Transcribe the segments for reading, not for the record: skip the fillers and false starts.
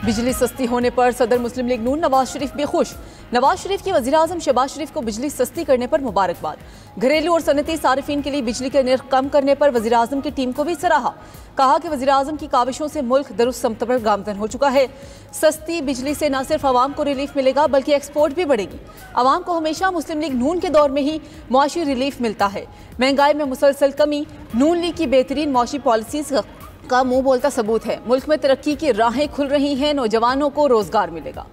बिजली सस्ती होने पर सदर मुस्लिम लीग नून नवाज शरीफ भी खुश। नवाज शरीफ की वज़ीर-ए-आज़म शहबाज शरीफ को बिजली सस्ती करने पर मुबारकबाद। घरेलू और सनती सारिफीन के लिए बिजली के निर्ख कम करने पर वज़ीर-ए-आज़म की टीम को भी सराहा। कहा कि वज़ीर-ए-आज़म की काविशों से मुल्क दुरुस्त समत पर गामजन हो चुका है। सस्ती बिजली से न सिर्फ आवाम को रिलीफ मिलेगा बल्कि एक्सपोर्ट भी बढ़ेगी। आवाम को हमेशा मुस्लिम लीग नून के दौर में ही मुआशी रिलीफ मिलता है। महंगाई में मुसलसल कमी नून लीग की बेहतरीन मुआशी पॉलिसीज का मुंह बोलता सबूत है। मुल्क में तरक्की की राहें खुल रही हैं, नौजवानों को रोजगार मिलेगा।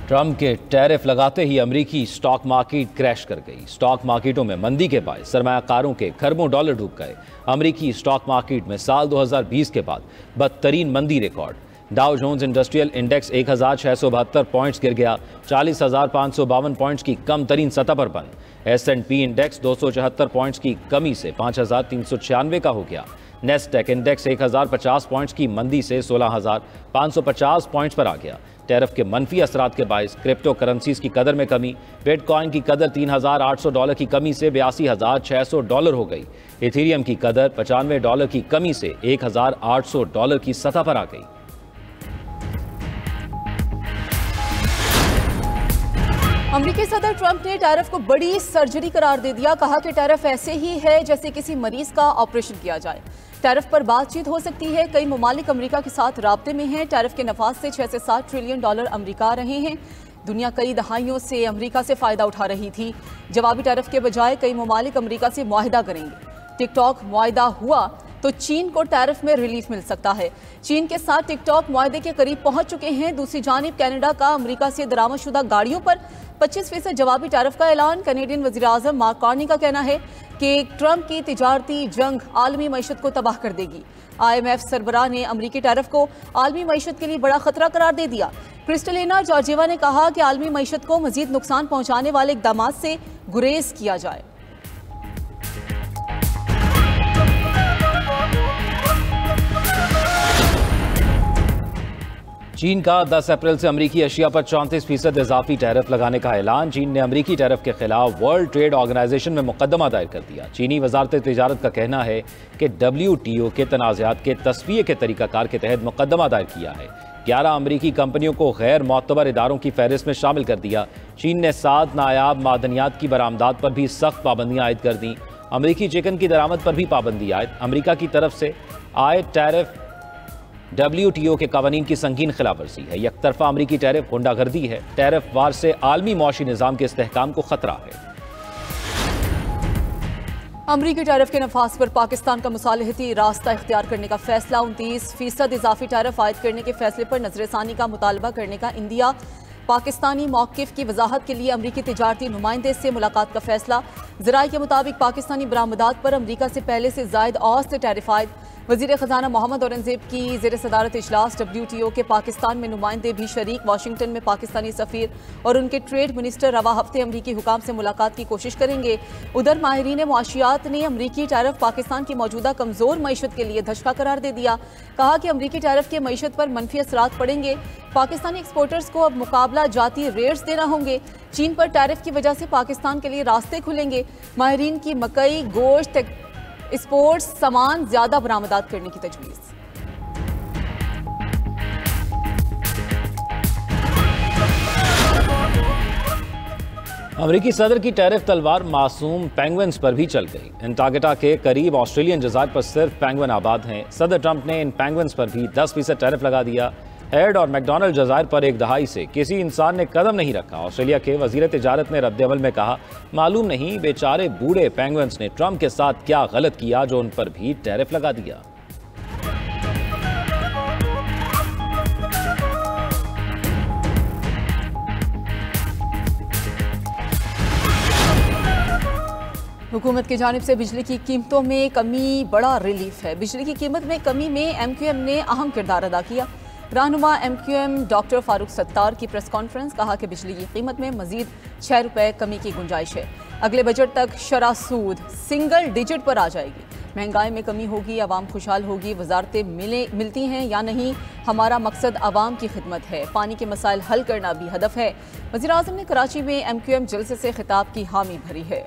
ट्रंप के टैरिफ लगाते ही अमेरिकी स्टॉक मार्केट क्रैश कर गई। स्टॉक मार्केटों में मंदी के बाद सरमायाकारों के खरबों डॉलर डूब गए। अमेरिकी स्टॉक मार्केट में साल 2020 के बाद बदतरीन मंदी record. Dow Jones industrial index 1672 points गिर गया, 40,552 पॉइंट्स की कम तरीन सतह पर बंद। S&P इंडेक्स 274 पॉइंट्स की कमी से 5,396 का हो गया। नेस्डेक इंडेक्स 1050 पॉइंट्स की मंदी से 16,550 पॉइंट्स पर आ गया। टैरिफ के मनफी असरात के बायस क्रिप्टो करेंसीज की कदर में कमी। बिटकॉइन की कदर $3,800 की कमी से $82,600 हो गई। इथेरियम की कदर $95 की कमी से $1,800 की सतह पर आ गई। अमेरिकी सदर ट्रंप ने टैरिफ को बड़ी सर्जरी करार दे दिया। कहा कि टैरिफ ऐसे ही है जैसे किसी मरीज का ऑपरेशन किया जाए। टैरिफ पर बातचीत हो सकती है। कई ममालिक अमेरिका के साथ राब्ते में हैं। टैरिफ के नफाज से 6 से 7 ट्रिलियन डॉलर अमेरिका आ रहे हैं। दुनिया कई दहाइयों से अमेरिका से फायदा उठा रही थी। जवाबी टैरिफ के बजाय कई ममालिक अमेरिका से मुआहिदा करेंगे। टिकटॉक मुआहिदा हुआ तो चीन को टैरिफ में रिलीफ मिल सकता है। चीन के साथ टिकटॉक मुआहदे के करीब पहुंच चुके हैं। दूसरी जानिब कनाडा का अमेरिका से दरामदशुदा गाड़ियों पर 25% जवाबी टैरिफ का ऐलान। कनेडियन वज़ीर-ए-आज़म मार्क कार्नी का कहना है कि ट्रंप की तिजारती जंग आलमी मईशत को तबाह कर देगी। IMF सरबराह ने अमेरिकी टैरिफ को आलमी मईशत के लिए बड़ा खतरा करार दे दिया। क्रिस्टलिना जॉर्जिएवा ने कहा कि आलमी मईशत को मजीद नुकसान पहुंचाने वाले इक़दामात से गुरेज किया जाए। चीन का 10 अप्रैल से अमेरिकी अशिया पर 34% इजाफी टैरिफ लगाने का ऐलान। चीन ने अमेरिकी टैरिफ के खिलाफ वर्ल्ड ट्रेड ऑर्गेनाइजेशन में मुकदमा दायर कर दिया। चीनी वजारत तिजारत का कहना है कि WTO के तनाज़ात के तस्वीर के तरीकाकार के तहत मुकदमा दायर किया है। 11 अमेरिकी कंपनियों को गैर मोतबर इदारों की फहरिस्त में शामिल कर दिया। चीन ने 7 नायाब मादनियात की बरामदात पर भी सख्त पाबंदियां आयद कर दी। अमेरिकी चिकन की दरामद पर भी पाबंदी आयद। अमेरिका की तरफ से आए टैरिफ WTO के कानून की संगीन खिलाफवर्जी है। यकतरफा अमेरिकी टैरिफ गुंडागर्दी है। टैरिफ वार से आलमी मौशी निज़ाम के इस्तेहकाम को खतरा है। अमेरिकी टैरिफ के नफाज पर पाकिस्तान का मुसालहती रास्ता इख्तियार करने का फैसला। 29% इजाफी टैरिफ आयद करने के फैसले पर नजरसानी का मुतालबा करने का इंदिया। पाकिस्तानी मौक़िफ़ की वजाहत के लिए अमरीकी तिजारती नुमाइंदे से मुलाकात का फैसला। ज़राए के मुताबिक पाकिस्तानी बरामदात पर अमरीका से पहले से ज़ायद औसत टैरिफ आयद। वज़ीर ख़जाना मोहम्मद औरंगज़ेब की ज़ेर सदारत इजलास WTO के पाकिस्तान में नुमाइंदे भी शरीक। वाशिंगटन में पाकिस्तानी सफ़ीर और उनके ट्रेड मिनिस्टर रवा हफ्ते अमरीकी हुकाम से मुलाकात की कोशिश करेंगे। उधर माहिरीन मुआशियात ने अमरीकी टैरिफ पाकिस्तान की मौजूदा कमज़ोर मईशत के लिए धचका करार दे दिया। कहा कि अमरीकी टैरिफ के मईशत पर मनफी असरात पड़ेंगे। पाकिस्तानी एक्सपोर्टर्स को अब मुकाबला जाती रेट्स देना होंगे। चीन पर टैरिफ की वजह से पाकिस्तान के लिए रास्ते खुलेंगे। माहिरीन की मकई, गोश्त, स्पोर्ट्स सामान ज्यादा बरामदात करने की तजवीज़। अमेरिकी सदर की टैरिफ तलवार मासूम पेंगुइन्स पर भी चल गई। एंटार्क्टिका के करीब ऑस्ट्रेलियन जज़ायर पर सिर्फ पेंगुइन आबाद हैं। सदर ट्रंप ने इन पेंगुइन्स पर भी 10% टैरिफ लगा दिया। हेड और मैकडोनल्ड जज़ायर पर एक दहाई से किसी इंसान ने कदम नहीं रखा। ऑस्ट्रेलिया के वज़ीर तिजारत ने रद्द-ए-अमल में कहा, मालूम नहीं बेचारे बूढ़े पेंगुइन्स ने ट्रंप के साथ क्या गलत किया जो उन पर भी टैरिफ लगा दिया। हुकूमत की जानिब से बिजली की कीमतों में कमी बड़ा रिलीफ है। बिजली की कीमत में कमी में MQM ने अहम किरदार अदा किया। रहनुमा MQM डॉक्टर फारूक सत्तार की प्रेस कॉन्फ्रेंस। कहा कि बिजली की कीमत में मजीद 6 रुपए कमी की गुंजाइश है। अगले बजट तक शरह सूद सिंगल डिजिट पर आ जाएगी। महंगाई में कमी होगी, आवाम खुशहाल होगी। वजारतें मिलती हैं या नहीं, हमारा मकसद आवाम की खिदमत है। पानी के मसाइल हल करना भी हदफ है। वज़ीर-ए-आज़म ने कराची में MQM जलसे से खिताब की हामी भरी है।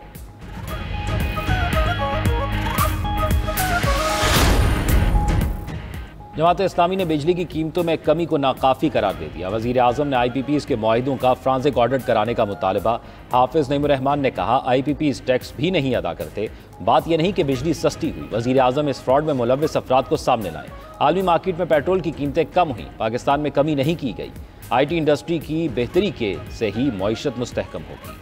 जमात इस्लामी ने बिजली की कीमतों में कमी को नाकाफी करार दे दिया। वज़ीर आज़म ने IPPs के मुआहिदों का फ्रांसिक ऑडिट कराने का मुतालबा। हाफिज नईमुर रहमान ने कहा IPPs टैक्स भी नहीं अदा करते, बात यह नहीं कि बिजली सस्ती हुई। वज़ीर आज़म इस फ्रॉड में मुलव्विस अफराद को सामने लाए। आलमी मार्केट में पेट्रोल की कीमतें कम हुई, पाकिस्तान में कमी नहीं की गई। IT इंडस्ट्री की बेहतरी के से ही मईशत मुस्तहकम होगी।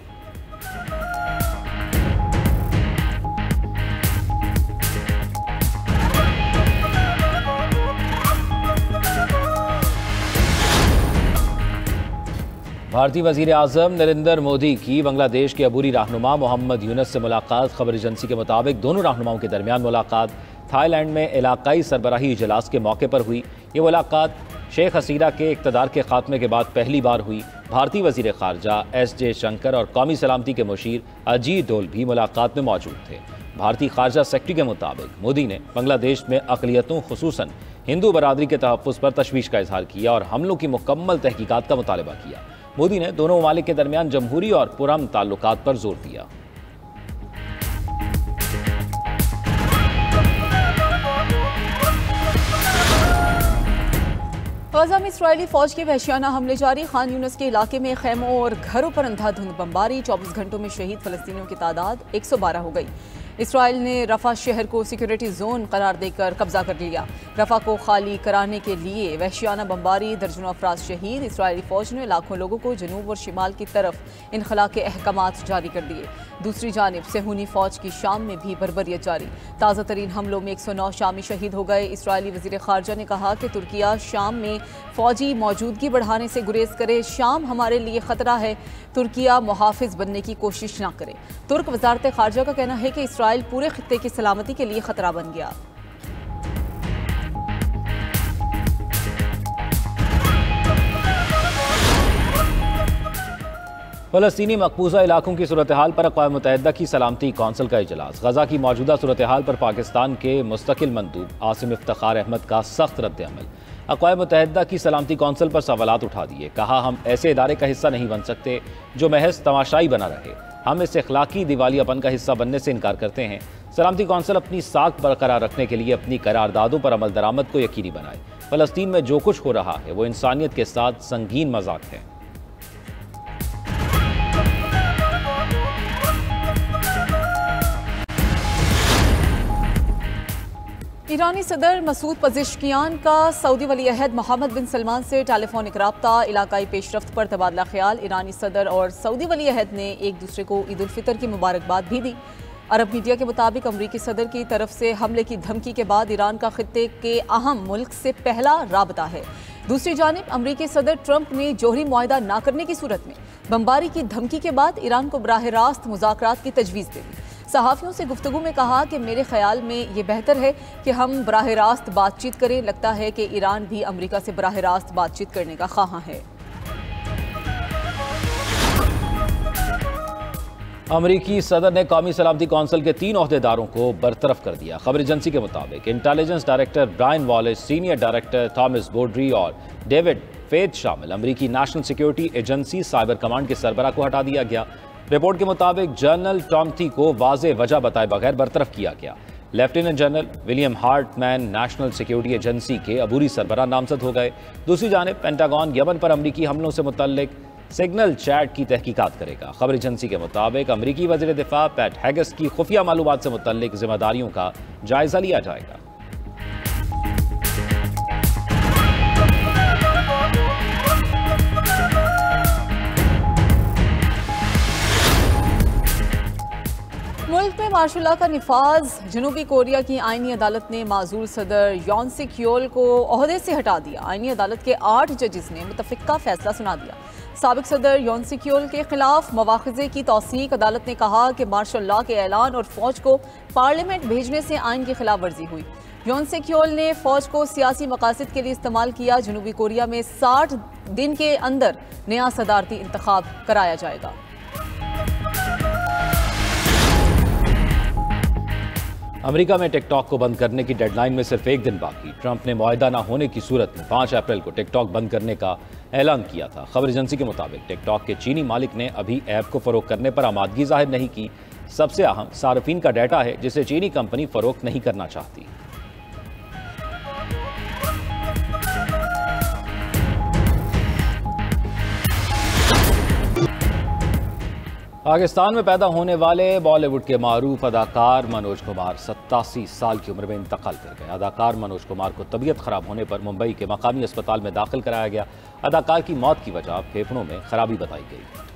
भारतीय वज़ीर आज़म नरेंद्र मोदी की बांग्लादेश के अबूरी रहनुमा मोहम्मद यूनुस से मुलाकात। खबर एजेंसी के मुताबिक दोनों रहनुमाओं के दरमियान मुलाकात थाईलैंड में इलाकाई सरबराही इजलास के मौके पर हुई। ये मुलाकात शेख हसीना के इक़्तिदार के खात्मे के बाद पहली बार हुई। भारतीय वज़ीर ख़ारजा S जयशंकर और कौमी सलामती के मुशीर अजीत डोल भी मुलाकात में मौजूद थे। भारतीय ख़ारजा सेक्रेटरी के मुताबिक मोदी ने बांग्लादेश में अक़लियतों ख़ुसूसन हिंदू बरादरी के तहफ़्फ़ुज़ पर तशवीश का इजहार किया और हमलों की मुकम्मल तहकीकात का मुतालबा किया। मोदी ने दोनों ममालिक के दरमियान जमहूरी और पुरअमन ताल्लुकात पर जोर दिया। गज़ा में इस्राएली फौज के वहशियाना हमले जारी। खान यूनिस के इलाके में खैमों और घरों पर अंधाधुंध बमबारी। 24 घंटों में शहीद फ़लस्तीनियों की तादाद 112 हो गई। इसराइल ने रफ़ा शहर को सिक्योरिटी जोन करार देकर कब्जा कर लिया। रफ़ा को खाली कराने के लिए वहशियाना बमबारी, दर्जनों अफराद शहीद। इसराइली फ़ौज ने लाखों लोगों को जनूब और शिमाल की तरफ इनखला के अहकामात जारी कर दिए। दूसरी जानिब सेहूनी फ़ौज की शाम में भी बर्बरियत जारी। ताज़ा तरीन हमलों में 109 शामी शहीद हो गए। इसराइली वज़ीर ख़ारजा ने कहा कि तुर्किया शाम में फ़ौजी मौजूदगी बढ़ाने से गुरेज करे। शाम हमारे लिए ख़तरा है, तुर्किया मुहाफ़िज़ बनने की कोशिश न करे। तुर्क वज़ारत ख़ारजा का कहना है कि इसराइल पूरे खित्ते की सलामती के लिए ख़तरा बन गया। फ़लस्तीनी मकबूजा इलाकों की सूरत हाल पर अक़वाम मुत्तहिदा की सलामती कौंसिल का इजलास। गज़ा की मौजूदा सूरत हाल पर पाकिस्तान के मुस्तकिल मंदूब आसिम इफ्तिखार अहमद का सख्त रद्द अमल। अक़वाम मुत्तहिदा की सलामती कौंसिल पर सवालात उठा दिए। कहा, हम ऐसे इदारे का हिस्सा नहीं बन सकते जो महज तमाशाई बना रहे। हम इस इखलाकी दिवालियापन का हिस्सा बनने से इनकार करते हैं। सलामती कौंसिल अपनी साख बरकरार रखने के लिए अपनी करारदादों पर अमल दरामद को यकीनी बनाए। फ़लस्तीन में जो कुछ हो रहा है वो इंसानियत के साथ संगीन मजाक है। ईरानी सदर मसूद पज़ेश्कियान का सऊदी वली अहद मोहम्मद बिन सलमान से टेलीफोनिक रब्ता, इलाकाई पेशरफ्त पर तबादला ख्याल। ईरानी सदर और सऊदी वली अहद ने एक दूसरे को ईद उल फितर की मुबारकबाद भी दी। अरब मीडिया के मुताबिक अमरीकी सदर की तरफ से हमले की धमकी के बाद ईरान का खित्ते के अहम मुल्क से पहला राबता है। दूसरी जानिब अमरीकी सदर ट्रंप ने जोहरी मुआहिदा न करने की सूरत में बमबारी की धमकी के बाद ईरान को बराह रास्त मुज़ाकरात की तजवीज़ दे दी। सहाफ़ियों से गुफ्तगू में कहा कि मेरे ख्याल में ये बेहतर है कि हम बराह रास्त बातचीत करें। लगता है कि ईरान भी अमरीका से बराह रास्त बातचीत करने का ख्वाहां है। अमरीकी सदर ने कौमी सलामती कौंसिल के 3 ओहदेदारों को बरतरफ कर दिया। खबर एजेंसी के मुताबिक intelligence director Brian Wallace, senior director Thomas Baudry और डेविड फेथ शामिल अमरीकी National security Agency Cyber Command के सरबराह को हटा दिया गया। रिपोर्ट के मुताबिक जनरल टॉमथी को वाज़ेह वजह बताए बगैर बरतरफ किया गया। Lieutenant general William Hartman national security agency के अबूरी सरबराह नामजद हो गए। दूसरी जानिब पेंटागन यमन पर अमरीकी हमलों से मुतल्लिक सिग्नल चैट की तहकीकात करेगा। खबर एजेंसी के मुताबिक अमरीकी वज़ीर दिफा पैट हेगस की खुफिया मालूमात से मुतल्लिक जिम्मेदारियों का जायजा लिया जाएगा। मुल्क में मार्शल लॉ का निफाज। जनूबी कोरिया की आईनी अदालत ने माजूल सदर योन सिक योल को ओहदे से हटा दिया। आईनी अदालत के 8 जजेस ने मुतफ़िका फैसला सुना दिया। साबिक सदर योन सिक योल के खिलाफ मवाख़िज़े की तौसीक। अदालत ने कहा कि मार्शल लॉ के ऐलान और फौज को पार्लियामेंट भेजने से आइन की खिलाफ वर्जी हुई। योन सिक योल ने फौज को सियासी मकासद के लिए इस्तेमाल किया। जनूबी कोरिया में 60 दिन के अंदर नया सदारती इंतखाब कराया जाएगा। अमेरिका में टिकटॉक को बंद करने की डेडलाइन में सिर्फ 1 दिन बाकी। ट्रंप ने मुआहिदा न होने की सूरत में 5 अप्रैल को टिकटॉक बंद करने का ऐलान किया था। खबर एजेंसी के मुताबिक टिकटॉक के चीनी मालिक ने अभी ऐप को फरोख्त करने पर आमादगी जाहिर नहीं की। सबसे अहम सार्फिन का डाटा है जिसे चीनी कंपनी फरोख्त नहीं करना चाहती। पाकिस्तान में पैदा होने वाले बॉलीवुड के मारूफ अदाकार मनोज कुमार 87 साल की उम्र में इंतकाल कर गए। अदाकार मनोज कुमार को तबीयत खराब होने पर मुंबई के मकामी अस्पताल में दाखिल कराया गया। अदाकार की मौत की वजह फेफड़ों में खराबी बताई गई।